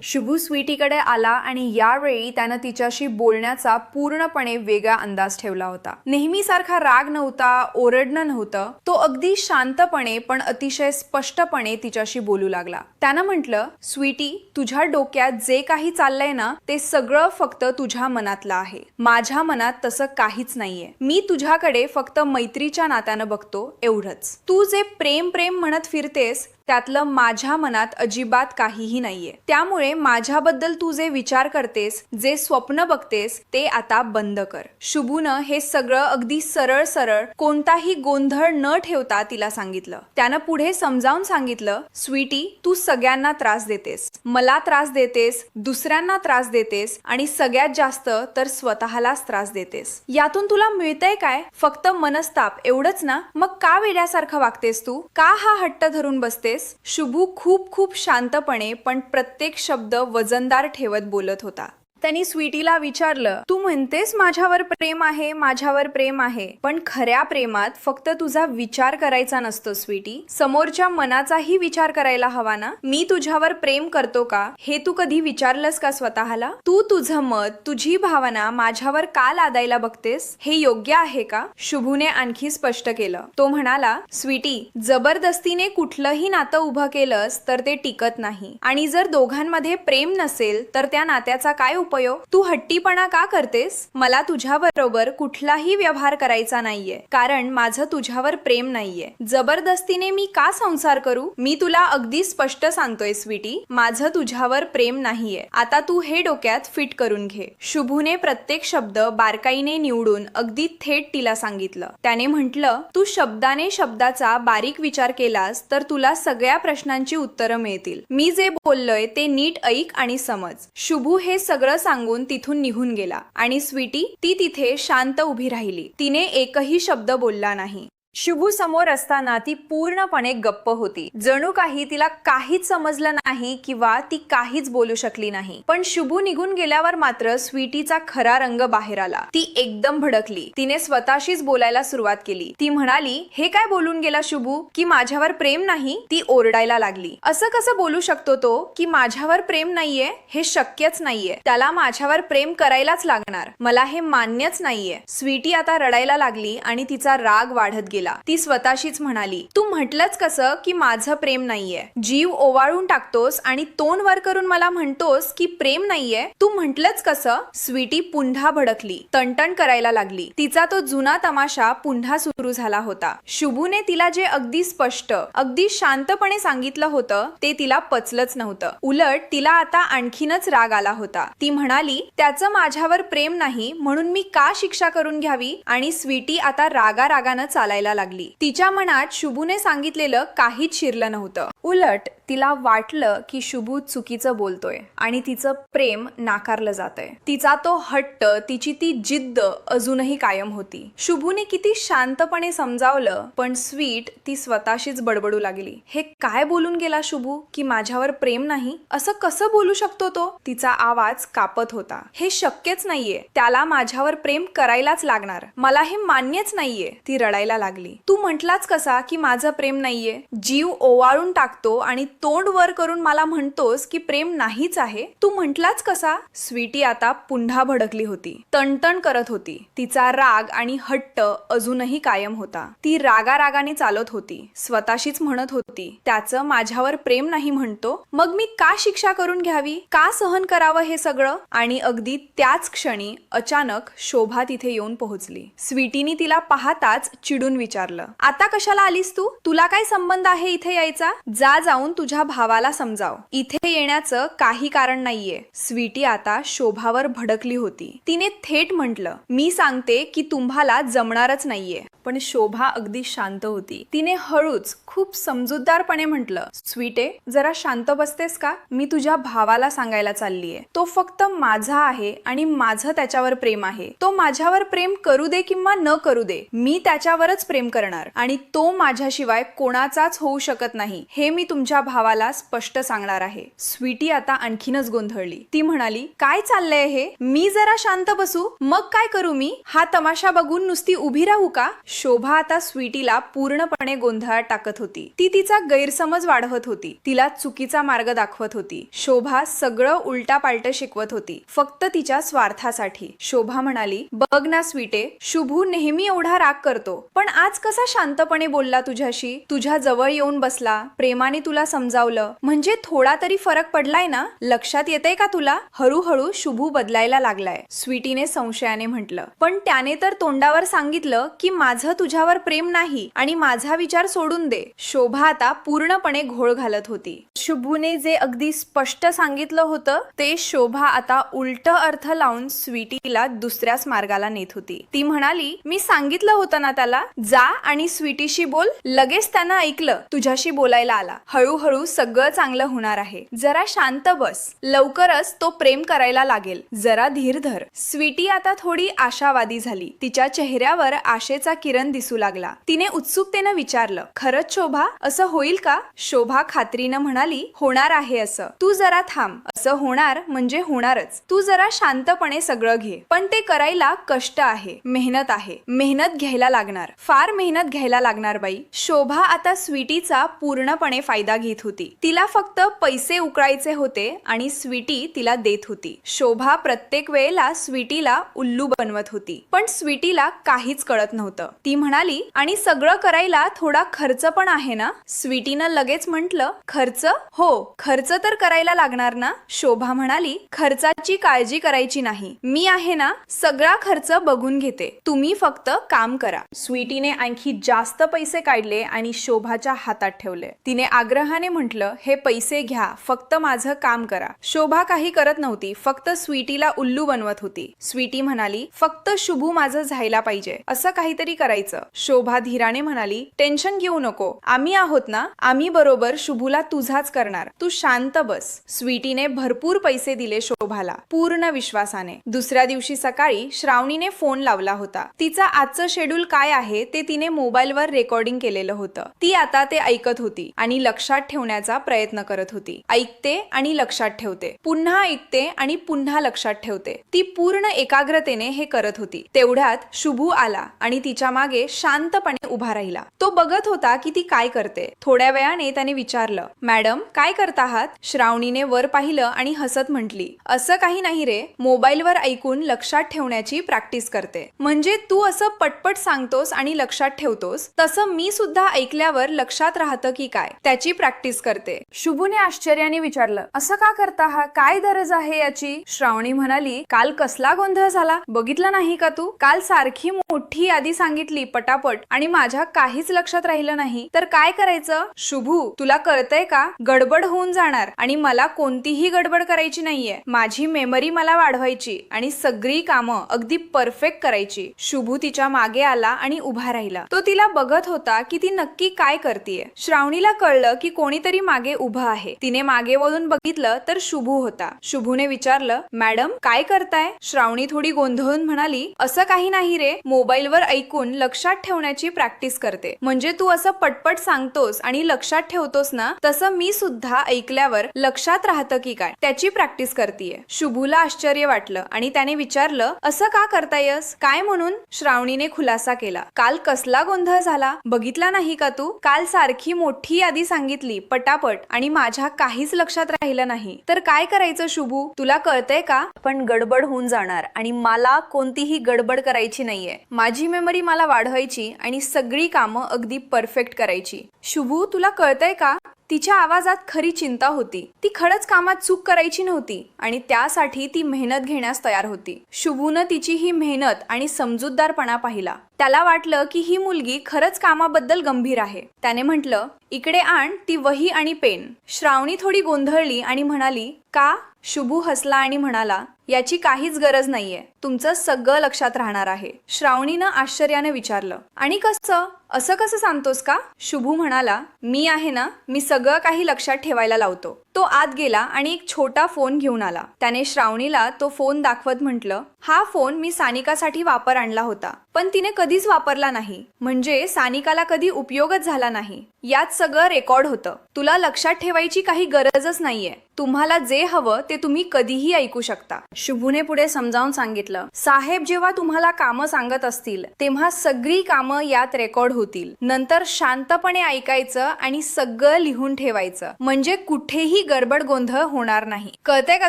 शुभू स्वीटीकडे आला आणि यावेळी त्यानं तिच्याशी बोलण्याचा पूर्णपणे वेगळा अंदाज ठेवला होता। नेहमीसारखा राग नव्हता, ओरडणं नव्हतं, तो अगदी शांतपणे पण अतिशय स्पष्टपणे तिच्याशी बोलू लागला। त्यानं म्हटलं, स्वीटी, तुझ्या डोक्यात जे काही चाललंय ना ते सगळं फक्त तुझ्या मनातलं आहे। माझ्या मनात तसं काहीच नाहीये। मी तुझ्याकडे फक्त मैत्रीच्या नात्यानं बघतो, एवढंच। तू जे प्रेम प्रेम म्हणत फिरतेस त्यातलं माझ्या मनात अजिबात काहीही नाहीये। त्यामुळे माझ्याबद्दल तू जे विचार करतेस, जे स्वप्न बघतेस ते आता बंद कर। शुभूनं हे सगळं अगदी सरळ सरळ कोणताही गोंधळ न ठेवता तिला सांगितलं। त्यानं पुढे समजावून सांगितलं, स्वीटी, तू सगळ्यांना त्रास देतेस, मला त्रास देतेस, दुसऱ्यांना त्रास देतेस आणि सगळ्यात जास्त तर स्वतःलाच त्रास देतेस। यातून तुला मिळतंय काय? फक्त मनस्ताप, एवढंच ना? मग का वेड्यासारखं वागतेस तू? का हा हट्ट धरून बसतेस? शुभू खूप खूप शांतपणे पण प्रत्येक शब्द वजनदार ठेवत बोलत होता। त्यांनी स्वीटीला विचारलं, तू म्हणतेस माझ्यावर प्रेम आहे, माझ्यावर प्रेम आहे, पण खऱ्या प्रेमात फक्त तुझा विचार करायचा नसतो स्वीटी, समोरच्या मनाचाही विचार करायला हवा ना? मी तुझ्यावर प्रेम करतो का हे तू कधी विचारलंस का स्वतःला? तू तुझं मत, तुझी भावना माझ्यावर का लादायला बघतेस? हे योग्य आहे का? शुभूने आणखी स्पष्ट केलं। तो म्हणाला, स्वीटी, जबरदस्तीने कुठलंही नातं उभं केलंस तर ते टिकत नाही, आणि जर दोघांमध्ये प्रेम नसेल तर त्या नात्याचा काय उपयोग? तू हट्टीपणा का करतेस? मला तुझ्याबरोबर कुठलाही व्यवहार करायचा नाहीये, कारण माझं तुझ्यावर प्रेम नाहीये। जबरदस्तीने मी का संसार करू? मी तुला अगदी स्पष्ट सांगतोय स्वीटी, माझं तुझ्यावर प्रेम नाहीये। आता तू हे डोक्यात फिट करून घे। शुभूने प्रत्येक शब्द बारकाईने निवडून अगदी थेट तिला सांगितलं। त्याने म्हटलं, तू शब्दाने शब्दाचा बारीक विचार केलास तर तुला सगळ्या प्रश्नांची उत्तरं मिळतील। मी जे बोललोय ते नीट ऐक आणि समज। शुभू हे सगळं सांगून तिथून निघून गेला आणि स्वीटी ती तिथे शांत उभी राहिली। तिने एकही शब्द बोलला नाही। शुभू समोर असताना ती पूर्णपणे गप्प होती, जणू काही तिला काहीच समजलं नाही किंवा ती काहीच बोलू शकली नाही। पण शुभू निघून गेल्यावर मात्र स्वीटीचा खरा रंग बाहेर आला। ती एकदम भडकली। तिने स्वतःशीच बोलायला सुरुवात केली। ती म्हणाली, हे काय बोलून गेला शुभू की माझ्यावर प्रेम नाही? ती ओरडायला लागली, असं कसं बोलू शकतो तो की माझ्यावर प्रेम नाहीये? हे शक्यच नाहीये, त्याला माझ्यावर प्रेम करायलाच लागणार, मला हे मान्यच नाहीये। स्वीटी आता रडायला लागली आणि तिचा राग वाढत गेला। ती स्वतःशीच म्हणाली, तू म्हटलंच कसं की माझं प्रेम नाहीये? जीव ओवाळून टाकतोस आणि तोंड वर करून मला म्हणतोस की प्रेम नाहीये? तू म्हटलंच कसं? स्वीटी पुन्हा भडकली, तणतण करायला लागली। तिचा तो जुना तमाशा पुन्हा सुरू झाला होता। शुभूने तिला जे अगदी स्पष्ट, अगदी शांतपणे सांगितलं होतं ते तिला पचलंच नव्हतं। उलट तिला आता आणखीनच राग आला होता। ती म्हणाली, त्याचं माझ्यावर प्रेम नाही म्हणून मी का शिक्षा करून घ्यावी? आणि स्वीटी आता रागारागानं चालायला लागली। तिच्या मनात शुभूने सांगितलेलं काहीच शिरलं नव्हतं। उलट तिला वाटलं की शुभू चुकीचं बोलतोय आणि तिचं प्रेम नाकारलं जातंय। तिचा तो हट्ट, तिची ती जिद्द अजूनही कायम होती। शुभूने किती शांतपणे समजावलं पण स्वीट ती स्वतःशीच बडबडू लागली, हे काय बोलून गेला शुभू की माझ्यावर प्रेम नाही? असं कसं बोलू शकतो तो? तिचा आवाज कापत होता। हे शक्यच नाहीये, त्याला माझ्यावर प्रेम करायलाच लागणार, मला हे मान्यच नाहीये। ती रडायला लागली, तू म्हटलाच कसा की माझं प्रेम नाहीये? जीव ओवाळून टाकतो आणि तोंड वर करून मला म्हणतोस की प्रेम नाहीच आहे? तू म्हटलाच कसा? स्वीटी आता पुन्हा भडकली होती, तणतण करत होती। तिचा राग आणि हट्ट अजूनही कायम होता। ती रागारागाने चालत होती, स्वतःशीच म्हणत होती, त्याचं माझ्यावर प्रेम नाही म्हणतो, मग मी का शिक्षा करून घ्यावी? का सहन करावं हे सगळं? आणि अगदी त्याच क्षणी अचानक शोभा तिथे येऊन पोहोचली। स्वीटीने तिला पाहताच चिडून विचारलं, आता कशाला आलीस तू? तुला काय संबंध आहे इथे यायचा? जा जाऊन तुझ्या भावाला समजाव, इथे येण्याचं काही कारण नाहीये। स्वीटी आता शोभावर भडकली होती। तिने थेट म्हटलं, मी सांगते की तुम्हाला जमणारच नाहीये। पण शोभा अगदी शांत होती। तिने हळूच खूप समजूतदारपणे म्हटलं, स्वीटे, जरा शांत बसतेस का? मी तुझ्या भावाला सांगायला चाललीये, तो फक्त माझा आहे आणि माझं त्याच्यावर प्रेम आहे। तो माझ्यावर प्रेम करू दे किंवा न करू दे, मी त्याच्यावरच प्रेम करणार आणि तो माझ्याशिवाय कोणाचाच होऊ शकत नाही, हे मी तुमच्या भावाला स्पष्ट सांगणार आहे। स्वीटी आता आणखीनच गोंधळली। ती म्हणाली, काय चाललंय हे? मी जरा शांत बसू, मग काय करू मी? हा तमाशा बघून नुसती उभी राहू का? शोभा आता स्वीटीला पूर्णपणे गोंधळात टाकत होती. ती तिचा गैरसमज वाढवत होती, तिला चुकीचा मार्ग दाखवत होती. शोभा सगळं उलटापालट शिकवत होती, फक्त तिच्या स्वार्थासाठी. शोभा म्हणाली, बघ ना स्वीटे, शुभू नेहमी एवढा राग करतो, पण आज कसा शांतपणे बोलला तुझ्याशी, तुझ्या जवळ येऊन बसला, प्रेमाने तुला समजावलं, म्हणजे थोडा तरी फरक पडलाय ना? लक्षात येतंय का तुला? हळूहळू शुभू बदलायला लागलाय, स्वीटीने संशयाने म्हटलं. पण त्याने तर तोंडावर सांगितलं की माझं तुझ्यावर प्रेम नाही आणि माझा विचार सोडून दे. शोभा आता पूर्णपणे घोळ घालत होती. शुभूने जे अगदी स्पष्ट सांगितलं होतं ते शोभा आता उलट अर्थ लावून स्वीटीला दुसऱ्याच मार्गाला नेत होती. ती म्हणाली, मी सांगितलं होतं ना त्याला, जा आणि स्वीटीशी बोल. लगेच त्यानं ऐकलं, तुझ्याशी बोलायला आला. हळूहळू सगळं चांगलं होणार आहे, जरा शांत बस, लवकरच तो प्रेम करायला लागेल, जरा धीर धर. स्वीटी आता थोडी आशावादी झाली. तिच्या चेहऱ्यावर आशेचा किरण दिसू लागला. तिने उत्सुकतेनं विचारलं, खरंच शोभा, असं होईल का? शोभा खात्रीनं म्हणाली, होणार आहे असं. तू जरा थांब, असं होणार म्हणजे होणारच. तू जरा शांतपणे सगळं घे. पण ते करायला कष्ट आहे, मेहनत आहे, मेहनत घ्यायला लागणार, फार मेहनत घ्यायला लागणार बाई. शोभा आता स्वीटीचा पूर्णपणे फायदा घेत होती. तिला फक्त पैसे उकळायचे होते आणि स्वीटी तिला देत होती. शोभा प्रत्येक वेळेला स्वीटीला उल्लू बनवत होती, पण स्वीटीला काहीच कळत नव्हतं. ती म्हणाली, आणि सगळं करायला थोडा खर्च पण आहे ना? स्वीटीनं लगेच म्हटलं, खर्च? हो, खर्च तर करायला लागणार ना? शोभा म्हणाली, खर्चाची काळजी करायची नाही, मी आहे ना, सगळा खर्च बघून घेते, तुम्ही फक्त काम करा. स्वीटीने आणखी जास्त पैसे काढले आणि शोभाच्या हातात ठेवले. तिने आग्रहाने म्हटलं, हे पैसे घ्या, फक्त माझं काम करा. शोभा काही करत नव्हती, फक्त स्वीटीला उल्लू बनवत होती. स्वीटी म्हणाली, फक्त शुभू माझं झायला पाहिजे, असं काहीतरी करायचं. शोभा धीराने म्हणाली, टेन्शन घेऊ नको, आम्ही आहोत ना, आम्ही बरोबर शुभूला तुझाच करणार, तू शांत बस. स्वीटीने भरपूर पैसे दिले शोभाला, पूर्ण विश्वासाने. दुसऱ्या दिवशी सकाळी श्रावणीने फोन लावला होता. तिचा आजचं शेड्यूल काय आहे ते तिने मोबाईलवर रेकॉर्डिंग केलेलं होतं. ती आता ते ऐकत होती आणि लक्षात ठेवण्याचा प्रयत्न करत होती. ऐकते आणि लक्षात ठेवते, पुन्हा ऐकते आणि पुन्हा लक्षात ठेवते. ती पूर्ण एकाग्रतेने हे करत होती. तेवढ्यात शुभू आला आणि तिच्या मागे शांतपणे उभा राहिला. तो बघत होता की ती काय करते. थोड्या वेळाने त्याने विचारलं, मॅडम काय करत आहात? श्रावणीने वर पाहिलं आणि हसत म्हटली, असं काही नाही रे, मोबाईलवर ऐकून लक्षात ठेवण्याची प्रॅक्टिस करते. म्हणजे तू असं पटपट सांगतोस आणि लक्षात ठेवतोस, तसं मी सुद्धा ऐकल्यावर लक्षात राहतं की काय, त्याची प्रॅक्टिस करते. शुभूने आश्चर्याने विचारलं, असं का करता हा, काय गरज आहे याची? श्रावणी म्हणाली, काल कसला गोंधळ झाला, बघितलं नाही का तू? काल सारखी मोठी यादी सांगितली पटापट आणि माझ्या काहीच लक्षात राहिलं नाही, तर काय करायचं? शुभू, तुला कळतंय का, गडबड होऊन जाणार आणि मला कोणतीही गडबड करायची नाहीये. माझी मेमरी मला वाढवायची आणि सगळी कामं अगदी परफेक्ट करायची. शुभू तिच्या मागे आला आणि उभा राहिला. तो तिला बघत होता की ती नक्की काय करतीये. श्रावणीला कळलं की कोणीतरी मागे उभं आहे. तिने मागे वळून बघितलं तर शुभू होता. शुभूने विचारलं, मॅडम काय करताय? श्रावणी थोडी गोंधळून म्हणाली, असं काही नाही रे, मोबाईलवर ऐकून लक्षात ठेवण्याची प्रॅक्टिस करते. म्हणजे तू असं पटपट सांगतोस आणि लक्षात ठेवतोस ना, तसं मी सुद्धा ऐकल्यावर लक्षात राहतं की काय, त्याची प्रॅक्टिस करतीये. शुभूला आश्चर्य वाटलं आणि त्याने विचारलं, असं का करतायस, काय म्हणून? श्रावणीने खुलासा केला, काल कसला गोंधळ झाला, बघितला नाही का तू? काल सारखी मोठी यादी सांगितली पटापट आणि माझ्या काहीच लक्षात राहिलं नाही, तर काय करायचं शुभू, तुला कळतंय का? पण गडबड होऊन जाणार आणि मला कोणतीही गडबड करायची नाहीये. माझी मेमरी मला वाढवायची आणि सगळी कामं अगदी परफेक्ट करायची. शुभू, तुला कळतंय का? तिच्या आवाजात खरी चिंता होती. ती खरंच कामात चूक करायची नव्हती आणि त्यासाठी ती मेहनत घेण्यास तयार होती. शुभूनं तिची ही मेहनत आणि समजूतदारपणा पाहिला. त्याला वाटलं की ही मुलगी खरंच कामाबद्दल गंभीर आहे. त्याने म्हटलं, इकडे आण ती वही आणि पेन. श्रावणी थोडी गोंधळली आणि म्हणाली, का? शुभू हसला आणि म्हणाला, याची काहीच गरज नाहीये, तुमचं सगळं लक्षात राहणार आहे. श्रावणीनं आश्चर्याने विचारलं, आणि कसं, असं कसं सांगतोस का? शुभू म्हणाला, मी आहे ना, मी सगळं काही लक्षात ठेवायला लावतो. तो आत गेला आणि एक छोटा फोन घेऊन आला. त्याने श्रावणीला तो फोन दाखवत म्हटलं, हा फोन मी सानिकासाठी वापर आणला होता, पण तिने कधीच वापरला नाही, म्हणजे सानिकाला कधी उपयोगच झाला नाही. यात सगळं रेकॉर्ड होतं. तुला लक्षात ठेवायची काही गरजच नाहीये. तुम्हाला जे हवं ते तुम्ही कधीही ऐकू शकता. शुभूने पुढे समजावून सांगितलं, साहेब जेव्हा तुम्हाला कामं सांगत असतील तेव्हा सगळी कामं यात रेकॉर्ड होतील. नंतर शांतपणे ऐकायचं आणि सगळं लिहून ठेवायचं, म्हणजे कुठेही गडबड गोंधळ होणार नाही. कळतंय का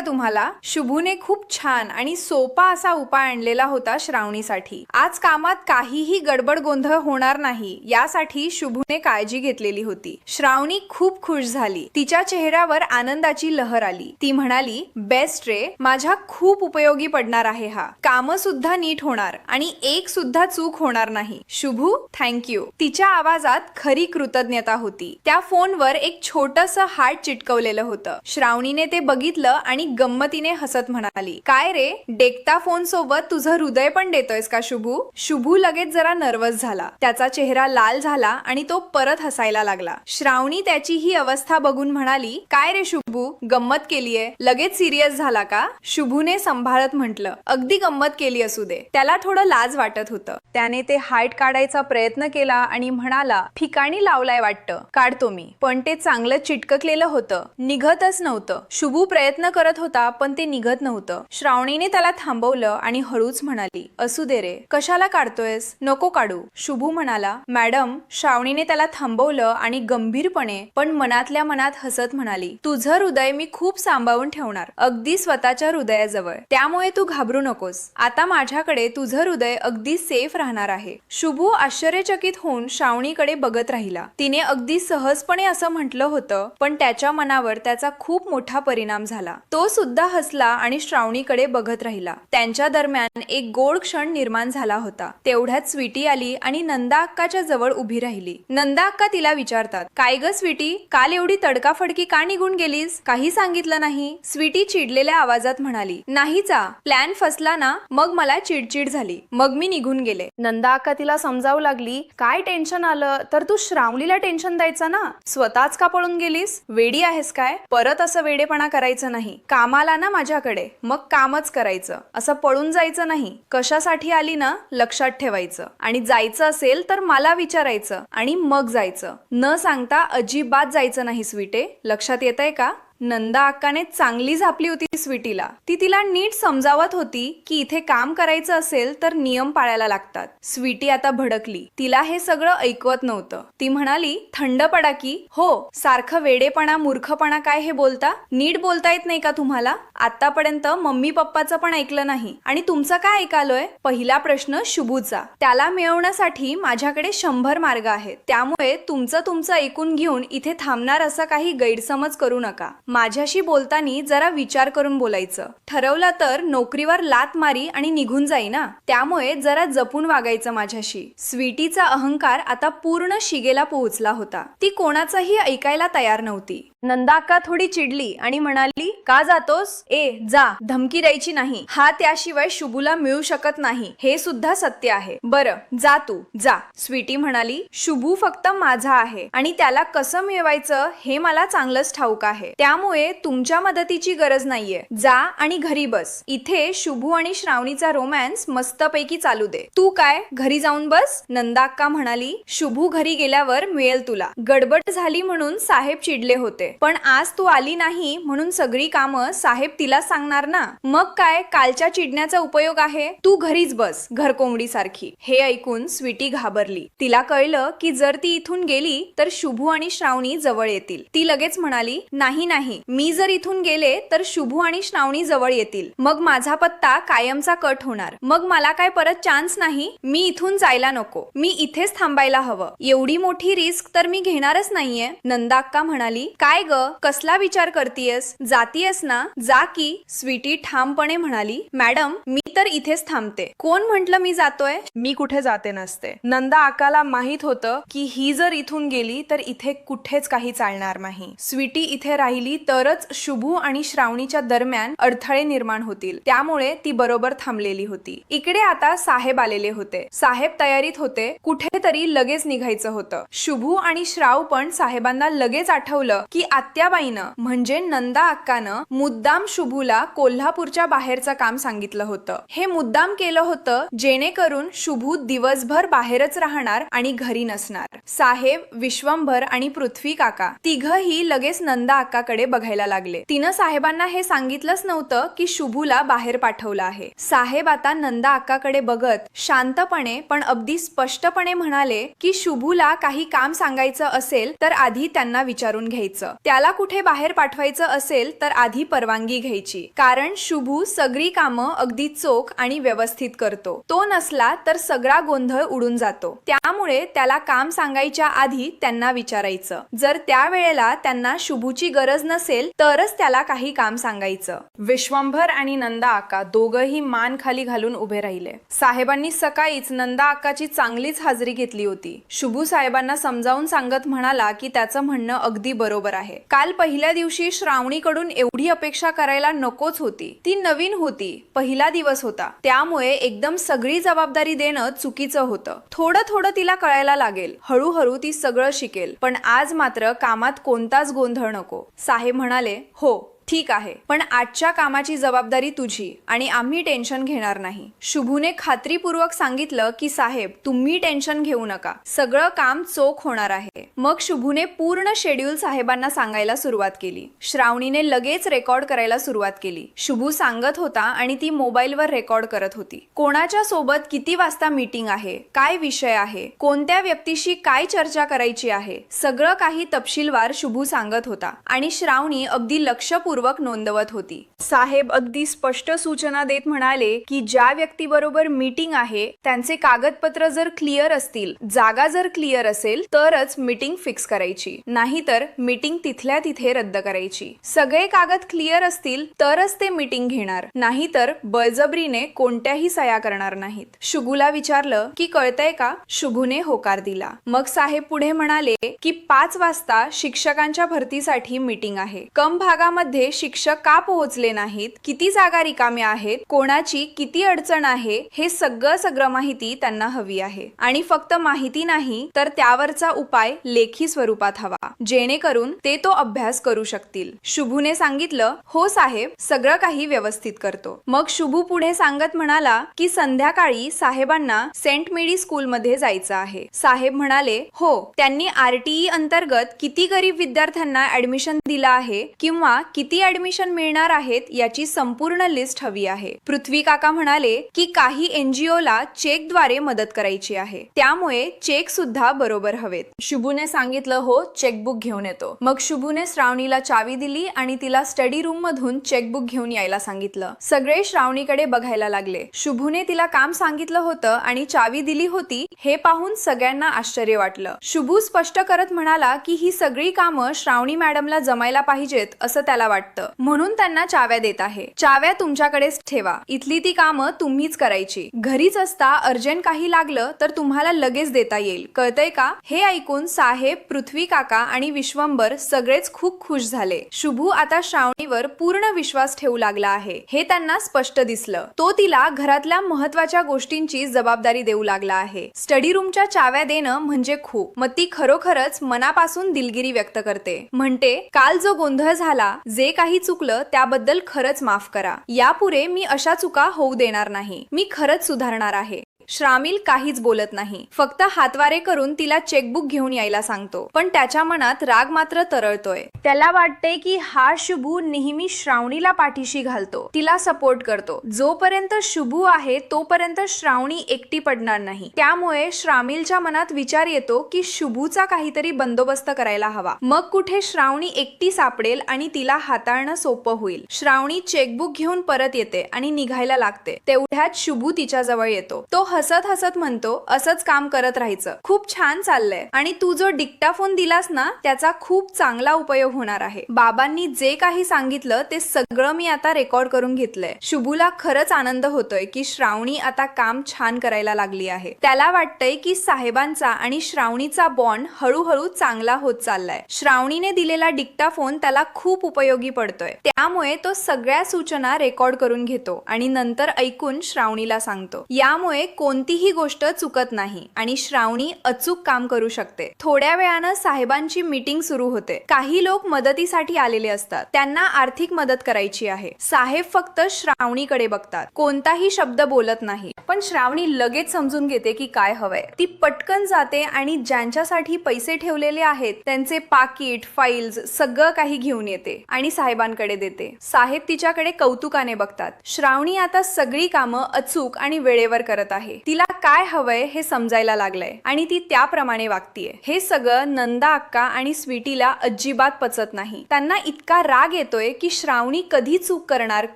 तुम्हाला? शुभूने खूप छान आणि सोपा असा उपाय आणलेला होता श्रावणीसाठी. आज कामात काहीही गडबड गोंधळ होणार नाही यासाठी शुभूने काळजी घेतलेली होती. श्रावणी खूप खुश झाली. तिच्या चेहऱ्यावर आनंदाची लहर आली. ती म्हणाली, बेस्ट रे, माझ्या खूप उपयोगी पडणार आहे हा. काम सुद्धा नीट होणार आणि एक सुद्धा चूक होणार नाही. शुभू, थँक्यू. तिच्या आवाजात खरी कृतज्ञता होती. त्या फोनवर एक छोटंसं हार्ट चिटकवलेलं होतं. श्रावणीने ते बघितलं आणि गंमतीने हसत म्हणाली, काय रे, डेक्ता फोन सोबत तुझं हृदय पण देतोयस का शुभू? शुभू लगेच जरा नर्वस झाला. त्याचा चेहरा लाल झाला आणि तो परत हसायला लागला. श्रावणी त्याची ही अवस्था बघून म्हणाली, काय रे शुभू, गंमत केलीये? लगेच सिरियस झाला का? शुभूने संभाळत म्हटलं, अगदी गंमत केली असू दे. त्याला थोडं लाज वाटत होतं. त्याने ते हार्ट काढायचा प्रयत्न केला आणि म्हणाला, ठिकाणी लावलाय वाटतं, काढतो मी. पण ते चांगलं चिटकलेलं होतं, निघतच नव्हतं. शुभू प्रयत्न करत होता पण ते निघत नव्हतं. श्रावणीने त्याला थांबवलं आणि हळूच म्हणाली, असू दे रे, कशाला काढतोयस? नको काढू. शुभू म्हणाला, मॅडम. श्रावणीने त्याला थांबवलं आणि गंभीरपणे पण मनातल्या मनात हसत म्हणाली, तुझं हृदय मी खूप सांभाळून ठेवणार, अगदी स्वतःच्या हृदयाजवळ. त्यामुळे तू घाबरू नकोस. आता माझ्याकडे तुझं हृदय अगदी सेफ राहणार आहे. शुभू आश्चर्यचकित होऊन श्रावणीकडे बघत राहिला. तिने अगदी सहजपणे असं म्हटलं होतं, पण त्याच्या मनावर त्याचा खूप मोठा परिणाम झाला. तो सुद्धा हसला आणि श्रावणीकडे बघत राहिला. त्यांच्या दरम्यान एक गोड क्षण निर्माण झाला होता. तेवढ्यात स्वीटी आली आणि नंदा अक्काच्या जवळ उभी राहिली. नंदा अक्का तिला विचारतात, काय ग स्वीटी, काल एवढी तडकाफडकी का निघून गेलीस? काही सांगितलं नाही? स्वीटी चिडलेल्या आवाजात म्हणाली, नाहीचा, प्लॅन फसला ना, मग मला चिडचिड झाली, मग मी निघून गेले. नंदा अक्का तिला समजावू लागली, काय टेन्शन आलं तर तू श्रावणीला टेन्शन द्यायचं ना, स्वतःच का पळून गेलीस? वेडी आहेस काय? परत असं वेडेपणा करायचं नाही. कामाला ना माझ्याकडे, मग कामच करायचं, असं पळून जायचं नाही. कशासाठी आली ना लक्षात ठेवायचं, आणि जायचं असेल तर मला विचारायचं आणि मग जायचं. न सांगता अजिबात जायचं नाही स्वीटे, लक्षात येतंय का? नंदा अक्काने चांगली झापली होती स्वीटीला. ती तिला नीट समजावत होती की इथे काम करायचं असेल तर नियम पाळायला लागतात. स्वीटी आता भडकली. तिला हे सगळं ऐकवत नव्हतं. ती म्हणाली, थंड पडा की. हो, सारखं वेडेपणा मूर्खपणा काय हे बोलता? नीट बोलता येत नाही का तुम्हाला? आतापर्यंत मम्मी पप्पाचं पण ऐकलं नाही आणि तुमचं काय ऐकालोय? पहिला प्रश्न शुभूचा. त्याला मिळवण्यासाठी माझ्याकडे 100 मार्ग आहेत. त्यामुळे तुमचं ऐकून घेऊन इथे थांबणार असं काही गैरसमज करू नका. माझ्याशी बोलताना जरा विचार करून बोलायचं. ठरवलं तर नोकरीवर लात मारी आणि निघून जाई ना, त्यामुळे जरा जपून वागायचं माझ्याशी. स्वीटीचा अहंकार आता पूर्ण शिगेला पोहोचला होता. ती कोणाचंही ऐकायला तयार नव्हती. नंदा अक्का थोडी चिडली आणि म्हणाली, का जातोस? जा, धमकी द्यायची नाही. हा त्याशिवाय शुभूला मिळू शकत नाही, हे सुद्धा सत्य आहे. बरं, जा तू, जा. स्वीटी म्हणाली, शुभू फक्त माझा आहे आणि त्याला कसं मिळवायचं हे मला चांगलंच ठाऊक आहे. त्यामुळे तुमच्या मदतीची गरज नाहीये. जा आणि घरी बस. इथे शुभू आणि श्रावणीचा रोमॅन्स मस्तपैकी चालू दे. तू काय घरी जाऊन बस? नंदा अक्का म्हणाली, शुभू घरी गेल्यावर मिळेल तुला. गडबड झाली म्हणून साहेब चिडले होते, पण आज तू आली नाही म्हणून सगळी कामं साहेब तिला सांगणार ना. मग काय कालच्या चिडण्याचा उपयोग आहे? तू घरीच बस, घरकोंबडी सारखी. हे ऐकून स्वीटी घाबरली. तिला कळलं की जर ती इथून गेली तर शुभू आणि श्रावणी जवळ येतील. ती लगेच म्हणाली, नाही, मी जर इथून गेले तर शुभू आणि श्रावणी जवळ येतील. मग माझा पत्ता कायमचा कट होणार. मग मला काय परत चान्स नाही. मी इथून जायला नको. मी इथेच थांबायला हवं. एवढी मोठी रिस्क तर मी घेणारच नाहीये. नंदा अक्का म्हणाली, काय ग, कसला विचार करतीयस? जातीयस ना, जा की. स्वीटी ठामपणे म्हणाली, मॅडम, मी तर इथेच थांबते. कोण म्हंटल मी जातोय? मी कुठे जाते नसते. नंदा अक्काला माहित होतं की ही जर इथून गेली तर इथे कुठेच काही चालणार नाही. स्वीटी इथे राहिली गेली तरच शुभू आणि श्रावणीच्या दरम्यान अडथळे निर्माण होतील, त्यामुळे ती बरोबर थांबलेली होती. इकडे आता साहेब आलेले होते. साहेब तयारीत होते, कुठेतरी लगेच निघायचं होतं. शुभू आणि श्राव पण साहेबांना लगेच आठवलं की आत्याबाईनं म्हणजे नंदा अक्कानं मुद्दाम शुभूला कोल्हापूरच्या बाहेरचं काम सांगितलं होतं. हे मुद्दाम केलं होतं जेणेकरून शुभू दिवसभर बाहेरच राहणार आणि घरी नसणार. साहेब, विश्वंभर आणि पृथ्वी काका तिघही लगेच नंदा अक्काकडे बघायला लागले. तिनं साहेबांना हे सांगितलंच नव्हतं की शुभूला बाहेर पाठवलं आहे. साहेब आता नंदा अक्काकडे बघत शांतपणे पण अगदी स्पष्टपणे म्हणाले की शुभूला काही काम सांगायचं असेल तर आधी त्यांना विचारून घ्यायचं. त्याला कुठे बाहेर पाठवायचं असेल तर आधी परवानगी घ्यायची, कारण शुभू सगळी कामं अगदी चोख आणि व्यवस्थित करतो. तो नसला तर सगळा गोंधळ उडून जातो. त्यामुळे त्याला काम सांगायच्या आधी त्यांना विचारायचं. जर त्यावेळेला त्यांना शुभूची गरज नसेल तरच त्याला काही काम सांगायचं. विश्वंभर आणि नंदा अक्का दोघंही मान खाली घालून उभे राहिले. साहेबांनी सकाळीच नंदा अक्काची चांगलीच हाजरी घेतली होती. शुभू साहेबांना समजावून सांगत म्हणाला की त्याचं म्हणणं अगदी बरोबर आहे. काल पहिल्या दिवशी श्रावणीकडून एवढी अपेक्षा करायला नकोच होती. ती नवीन होती, पहिला दिवस होता, त्यामुळे एकदम सगळी जबाबदारी देणं चुकीचं होतं. थोडं थोडं तिला कळायला लागेल, हळूहळू ती सगळं शिकेल, पण आज मात्र कामात कोणताच गोंधळ नको. साहेब म्हणाले, हो ठीक आहे, पण आजच्या कामाची जबाबदारी तुझी आणि आम्ही टेन्शन घेणार नाही. शुभूने खात्रीपूर्वक सांगितलं की साहेब तुम्ही टेन्शन घेऊ नका, सगळं काम चोख होणार आहे. मग शुभूने पूर्ण शेड्यूल साहेबांना सांगायला सुरुवात केली. श्रावणीने लगेच रेकॉर्ड करायला सुरुवात केली. शुभू सांगत होता आणि ती मोबाईलवर रेकॉर्ड करत होती. कोणाच्या सोबत किती वाजता मीटिंग आहे, काय विषय आहे, कोणत्या व्यक्तीशी काय चर्चा करायची आहे, सगळं काही तपशीलवार शुभू सांगत होता आणि श्रावणी अगदी लक्षपूर्वक नोंदवत होती. साहेब अगदी स्पष्ट सूचना देत म्हणाले की ज्या व्यक्तीबरोबर मीटिंग आहे त्यांचे कागदपत्र जर क्लिअर असतील, जागा जर क्लिअर असेल तरच मीटिंग फिक्स करायची, नाहीतर मीटिंग तिथल्या तिथे रद्द करायची. सगळे कागद क्लिअर असतील तरच ते मीटिंग घेणार, नाहीतर बळजबरीने कोणत्याही सह्या करणार नाहीत. शुभूला विचारलं की कळतंय का? शुभूने होकार दिला. मग साहेब पुढे म्हणाले की 5 वाजता शिक्षकांच्या भरतीसाठी मीटिंग आहे. कम भागामध्ये शिक्षक का पोहोचले नाहीत, किती जागा रिकाम्या आहेत, कोणाची किती अडचण आहे, हे सगळं माहिती त्यांना हवी आहे. आणि फक्त माहिती नाही तर त्यावरचा उपाय लेखी स्वरूपात हवा, जेणेकरून ते तो अभ्यास करू शकतील. शुभूने सांगितलं, हो साहेब, सगळं काही व्यवस्थित करतो. मग शुभू पुढे सांगत म्हणाला की संध्याकाळी साहेबांना सेंट मेरी स्कूल मध्ये जायचं आहे. साहेब म्हणाले, हो, त्यांनी RTE अंतर्गत किती गरीब विद्यार्थ्यांना ऍडमिशन दिलं आहे किंवा किती ऍडमिशन मिळणार आहेत याची संपूर्ण लिस्ट हवी आहे. पृथ्वी काका म्हणाले की काही NGO ला चेकद्वारे मदत करायची आहे, त्यामुळे चेक सुद्धा बरोबर हवेत. शुभूने सांगितलं, हो, चेकबुक घेऊन येतो. मग शुभूने श्रावणीला चावी दिली आणि तिला स्टडी रूम मधून चेकबुक घेऊन यायला सांगितलं. सगळे श्रावणीकडे बघायला लागले. शुभूने तिला काम सांगितलं होतं आणि चावी दिली होती हे पाहून सगळ्यांना आश्चर्य वाटलं. शुभू स्पष्ट करत म्हणाला की ही सगळी कामं श्रावणी मॅडमला जमायला पाहिजेत असं त्याला वाटतं, म्हणून त्यांना चाव्या देत आहे. चाव्या तुमच्याकडेच ठेवा, इथली ती कामं तुम्हीच करायची. घरीच असता अर्जंट काही लागलं तर तुम्हाला लगेच देता येईल, कळतंय का? हे ऐकून साहेब, पृथ्वी काका आणि विश्वंभर सगळेच खूप खुश झाले. शुभू आता श्रावणीवर पूर्ण विश्वास ठेवू लागला आहे हे त्यांना स्पष्ट दिसलं. तो तिला घरातल्या महत्वाच्या गोष्टींची जबाबदारी देऊ लागला आहे. स्टडी रूमच्या चाव्या देणं म्हणजे खूप. मग ती खरोखरच मनापासून दिलगिरी व्यक्त करते. म्हणते, काल जो गोंधळ झाला, जे काही चुकलं त्याबद्दल खरंच माफ करा. यापुढे मी अशा चुका होऊ देणार नाही. मी खरंच सुधारणार आहे. श्रामिल काहीच बोलत नाही, फक्त हातवारे करून तिला चेकबुक घेऊन यायला सांगतो. पण त्याच्या मनात राग मात्र तरळतोय. त्याला वाटते की हा शुभू नेहमी श्रावणीला पाठीशी घालतो, तिला सपोर्ट करतो. जोपर्यंत शुभू आहे तोपर्यंत श्रावणी एकटी पडणार नाही. त्यामुळे श्रामिलच्या मनात विचार येतो की शुभूचा काहीतरी बंदोबस्त करायला हवा. मग कुठे श्रावणी एकटी सापडेल आणि तिला हाताळणं सोपं होईल. श्रावणी चेकबुक घेऊन परत येते आणि निघायला लागते. तेवढ्यात शुभू तिच्या जवळ येतो. तो हसत हसत म्हणतो, असंच काम करत राहायचं, खूप छान चाललंय आणि तू जो डिक्टाफोन दिलास ना त्याचा खूप चांगला उपयोग होणार आहे. बाबांनी जे काही सांगितलं ते सगळं मी आता रेकॉर्ड करून घेतलंय. शुभूला खरंच आनंद होतोय की श्रावणी आता काम छान करायला लागली आहे. त्याला वाटतंय की साहेबांचा आणि श्रावणीचा बॉन्ड हळूहळू चांगला होत चाललाय. श्रावणीने दिलेला डिक्टाफोन त्याला खूप उपयोगी पडतोय. त्यामुळे तो सगळ्या सूचना रेकॉर्ड करून घेतो आणि नंतर ऐकून श्रावणीला सांगतो. यामुळे कोणतीही गोष्ट चुकत नाही आणि श्रावणी अचूक काम करू शकते. थोड्या वेळानं साहेबांची मीटिंग सुरू होते. काही लोक मदतीसाठी आलेले असतात. त्यांना आर्थिक मदत करायची आहे. साहेब फक्त श्रावणीकडे बघतात, कोणताही शब्द बोलत नाही. पण श्रावणी लगेच समजून घेते की काय हवंय. ती पटकन जाते आणि ज्यांच्यासाठी पैसे ठेवलेले आहेत त्यांचे पाकिट, फाईल्स सगळं काही घेऊन येते आणि साहेबांकडे देते. साहेब तिच्याकडे कौतुकाने बघतात. श्रावणी आता सगळी कामं अचूक आणि वेळेवर करत आहे. तिला काय हवंय हे समजायला लागलंय आणि ती त्याप्रमाणे वागतीये. हे सगळं नंदा अक्का आणि स्वीटीला अजिबात पचत नाही. त्यांना इतका राग येतोय की श्रावणी कधी चूक करणार,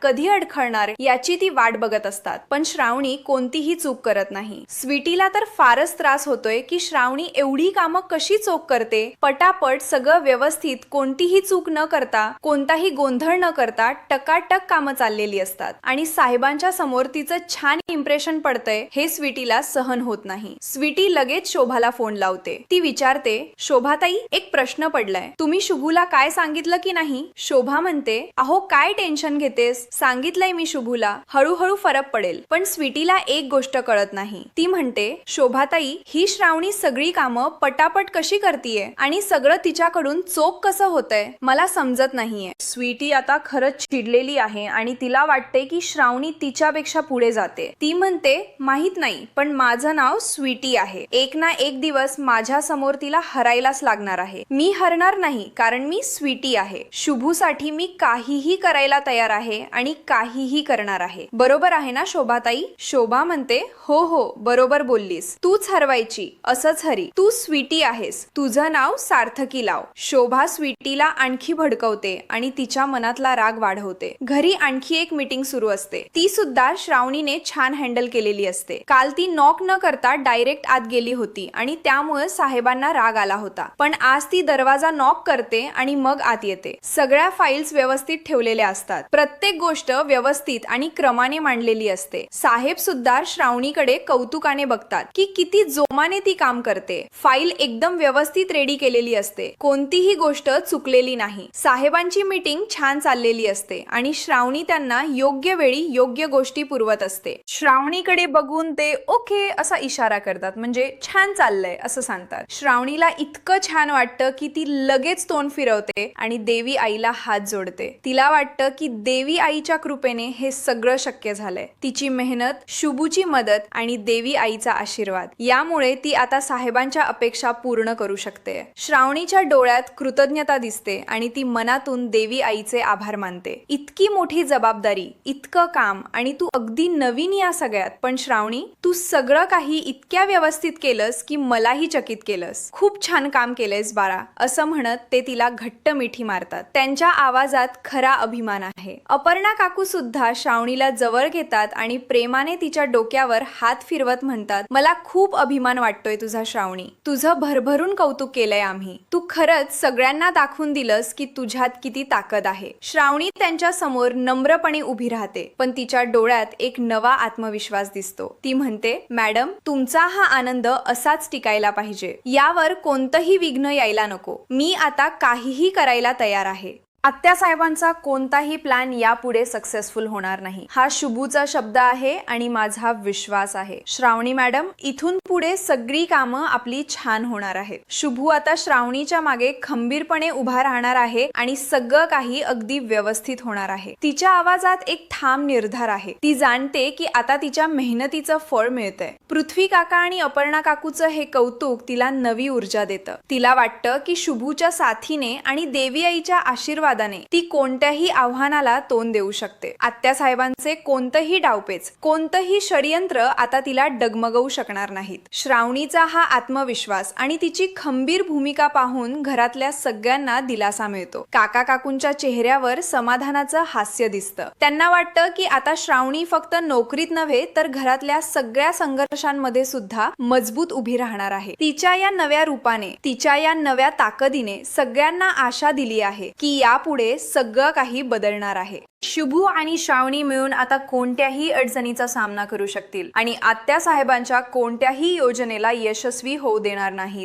कधी अडखळणार याची ती वाट बघत असतात. पण श्रावणी कोणतीही चूक करत नाही. स्वीटीला तर फारच त्रास होतोय की श्रावणी एवढी कामं कशी चोख करते. पटापट सगळं व्यवस्थित, कोणतीही चूक न करता, कोणताही गोंधळ न करता टकाटक कामं चाललेली असतात आणि साहेबांच्या समोर तिचं छान इम्प्रेशन पडतंय हे स्वीटीला सहन होत नाही. स्वीटी लगेच शोभाला फोन लावते. ती विचारते, शोभाताई एक प्रश्न पडलाय, तुम्ही शुभूला काय सांगितलं की नाही? शोभा म्हणते, अहो काय टेन्शन घेतेस, सांगितलंय मी शुभूला, हळूहळू फरक पडेल. पण स्वीटीला एक गोष्ट कळत नाही. ती म्हणते, शोभाताई ही श्रावणी सगळी कामं पटापट कशी करतीये आणि सगळं तिच्याकडून चोख कसं होतंय मला समजत नाहीये. स्वीटी आता खरंच चिडलेली आहे आणि तिला वाटते की श्रावणी तिच्यापेक्षा पुढे जाते. ती म्हणते, माहित नाही पण माझं नाव स्वीटी आहे. एक ना एक दिवस माझ्या समोर तिला हरायलाच लागणार आहे. मी हरणार नाही कारण मी स्वीटी आहे. शुभूसाठी मी काहीही करायला तयार आहे आणि काहीही करणार आहे. बरोबर आहे ना शोभाताई? शोभा म्हणते, हो हो बरोबर बोललीस, तूच हरवायची, असंच हरी. तू स्वीटी आहेस, तुझं नाव सार्थकी लाव. शोभा स्वीटीला आणखी भडकवते आणि तिच्या मनातला राग वाढवते. घरी आणखी एक मीटिंग सुरू असते. ती सुद्धा श्रावणीने छान हँडल केलेली असते. काल ती नॉक न करता डायरेक्ट आत गेली होती आणि त्यामुळे साहेबांना राग आला होता. पण आज ती दरवाजा नॉक करते आणि मग आत येते. सगळ्या फाईल्स व्यवस्थित ठेवलेल्या असतात. प्रत्येक गोष्ट व्यवस्थित आणि क्रमाने मांडलेली असते. साहेब सुद्धा श्रावणीकडे कौतुकाने बघतात की किती जोमाने ती काम करते. फाईल एकदम व्यवस्थित रेडी केलेली असते. कोणतीही गोष्ट चुकलेली नाही. साहेबांची मीटिंग छान चाललेली असते आणि श्रावणी त्यांना योग्य वेळी योग्य गोष्टी पुरवत असते. श्रावणीकडे बघून ते ओके असा इशारा करतात, म्हणजे छान चाललंय असं सांगतात. श्रावणीला इतकं छान वाटतं की ती लगेच तोंड फिरवते आणि देवी आईला हात जोडते. तिला वाटतं की देवी आईच्या कृपेने हे सगळं शक्य झालंय. तिची मेहनत, शुभूची मदत आणि देवी आईचा आशीर्वाद यामुळे ती आता साहेबांच्या अपेक्षा पूर्ण करू शकते. श्रावणीच्या डोळ्यात कृतज्ञता दिसते आणि ती मनातून देवी आईचे आभार मानते. इतकी मोठी जबाबदारी, इतकं काम आणि तू अगदी नवीन या सगळ्यात. पण श्रावणी तू सगळं काही इतक्या व्यवस्थित केलंस की मलाही चकित केलंस. खूप छान काम केलंयस बाळा असं म्हणत ते तिला घट्ट मिठी मारतात. त्यांच्या आवाजात खरा अभिमान आहे. अपर्णा काकू सुद्धा श्रावणीला जवळ घेतात आणि प्रेमाने तिच्या डोक्यावर हात फिरवत म्हणतात, मला खूप अभिमान वाटतोय तुझा श्रावणी. तुझं भरभरून कौतुक केलंय आम्ही. तू खरंच सगळ्यांना दाखवून दिलंस की तुझ्यात किती ताकद आहे. श्रावणी त्यांच्या समोर नम्रपणे उभी राहते पण तिच्या डोळ्यात एक नवा आत्मविश्वास दिसतो. ती म्हणते, मॅडम तुमचा हा आनंद असाच टिकायला पाहिजे. यावर कोणतंही विघ्न यायला नको. मी आता काहीही करायला तयार आहे. आत्यासाहेबांचा कोणताही प्लॅन यापुढे सक्सेसफुल होणार नाही हा शुभूचा शब्द आहे आणि माझा विश्वास आहे. श्रावणी मॅडम इथून पुढे सगळी कामं आपली छान होणार आहेत. शुभू आता श्रावणीच्या मागे खंबीरपणे उभा राहणार आहे आणि सगळं काही अगदी व्यवस्थित होणार आहे. तिच्या आवाजात एक ठाम निर्धार आहे. ती जाणते की आता तिच्या मेहनतीचं फळ मिळतंय. पृथ्वी काका आणि अपर्णा काकूचं हे कौतुक तिला नवी ऊर्जा देतं. तिला वाटतं की शुभूच्या साथीने आणि देवी आईच्या आशीर्वादाने आशीर्वादाने ती कोणत्याही आव्हानाला तोंड देऊ शकते. आत्यासाहेबांचे कोणतंही डावपेच, कोणतंही षडयंत्र आता तिला डगमगवू शकणार नाहीत. श्रावणीचा हा आत्मविश्वास आणि तिची खंबीर भूमिका पाहून घरातल्या सगळ्यांना दिलासा मिळतो. काका काकूंच्या चेहऱ्यावर समाधानाचं हास्य दिसतं. त्यांना वाटतं की आता श्रावणी फक्त नोकरीत नव्हे तर घरातल्या सगळ्या संघर्षांमध्ये सुद्धा मजबूत उभी राहणार आहे. तिच्या या नव्या रूपाने, तिच्या या नव्या ताकदीने सगळ्यांना आशा दिली आहे की यापुढे सगळं काही बदलणार आहे. शुभू आणि श्रावणी मिळून आता कोणत्याही अडचणीचा सामना करू शकतील आणि आत्यासाहेबांच्या कोणत्याही योजनेला यशस्वी होऊ देणार नाहीत.